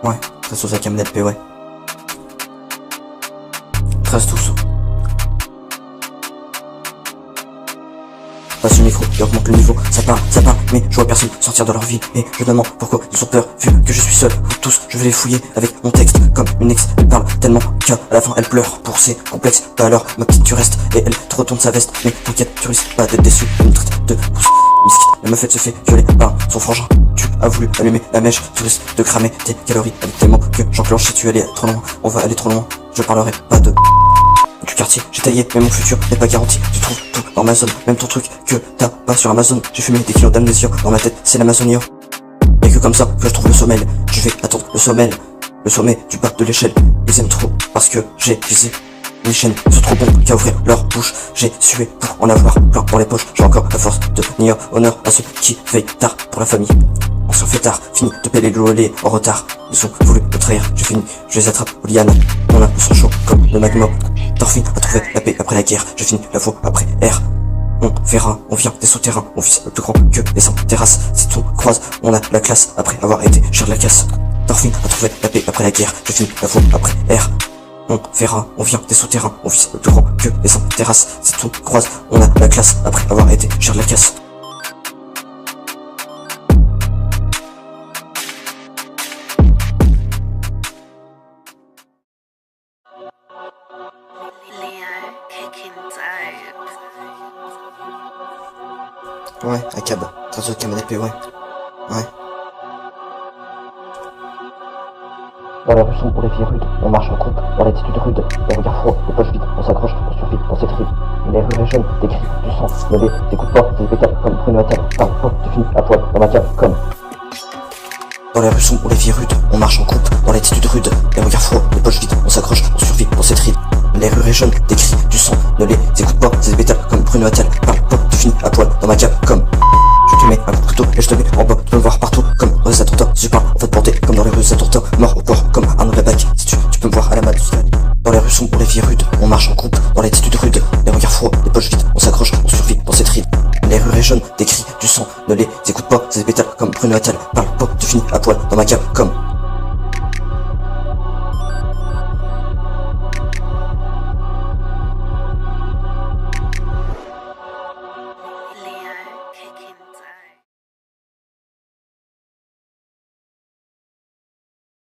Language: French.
Ouais, 13 sous avec un LP, ouais. 13 12. Passe le micro et augmente le niveau, ça parle, mais je vois personne sortir de leur vie. Et je me demande pourquoi ils ont peur, vu que je suis seul. Vous tous, je vais les fouiller avec mon texte. Comme une ex, elle parle tellement qu'à la fin elle pleure pour ses complexes. Bah alors, ma petite tu restes, et elle te retourne sa veste. Mais t'inquiète, tu risques pas d'être déçu. Elle me traite de pouce. La meufette se fait violer par son frangin. Tu as voulu allumer la mèche, tu risques de cramer tes calories avec tes mots que j'enclenche. Si tu allais trop loin, on va aller trop loin. Je parlerai pas de du quartier, j'ai taillé, mais mon futur n'est pas garanti. Tu trouves tout dans ma zone, même ton truc que t'as pas sur Amazon. J'ai fumé des kilos d'amnésia, dans ma tête c'est l'Amazonie. Et que comme ça que je trouve le sommeil, je vais attendre le sommet du bas de l'échelle. Ils aiment trop parce que j'ai visé les chaînes, ils sont trop bons qu'à ouvrir leur bouche. J'ai sué pour en avoir plein dans les poches. J'ai encore la force de tenir honneur à ceux qui veillent tard pour la famille. On s'en fait tard, fini de payer le loyer en retard. Ils ont voulu me trahir, j'ai fini, je les attrape aux lianes. On a le sang chaud comme le magma. Thorfinn a trouvé la paix après la guerre, j'ai fini la voie après R. On verra, on vient des souterrains, on vise le plus grand que les 100 terrasses. Si tout croise, on a la classe après avoir été cher de la casse. Thorfinn a trouvé la paix après la guerre, j'ai fini la voie après R. On verra, on vient des souterrains, on vise le plus grand que les 100 terrasses. Si tout croise, on a la classe après avoir été cher de la casse. Ouais, à cab, 13 autres LP, ouais. Ouais. Dans la rue sombre, les filles rudes, on marche en groupe, dans l'attitude rude, les regards froids, les poches vides, on s'accroche, on survit dans cette rue. Les rues jeunes, des cris, du sang, ne les écoute pas, des pétales comme Bruno Attal, parle pas, tu finis à poil dans ma cave comme. Dans la rue sombre, les filles rudes, on marche en groupe, dans l'attitude rude, les regards froids, les poches vides, on s'accroche, on survit dans cette rue. Les rues jeunes, des cris, du sang, ne les écoute pas, des pétales comme Bruno Attal, parle pas, tu finis à poil dans ma cave comme. Je te mets un coup de couteau et je te mets en bas, tu peux me voir partout comme dans les attentats. Si je parle, on va te porter comme dans les rues attentats. Mort au corps comme Arnaud Labac. Si tu peux me voir à la mat. Dans les rues sombres, les filles rudes, on marche en groupe, dans l'attitude rude, les regards froids, les poches vides, on s'accroche, on survit dans cette ride. Les rues jeunes, des cris, du sang, ne les écoute pas, c'est des pétales comme Bruno Attal, parle pas, tu finis à poil dans ma cave comme.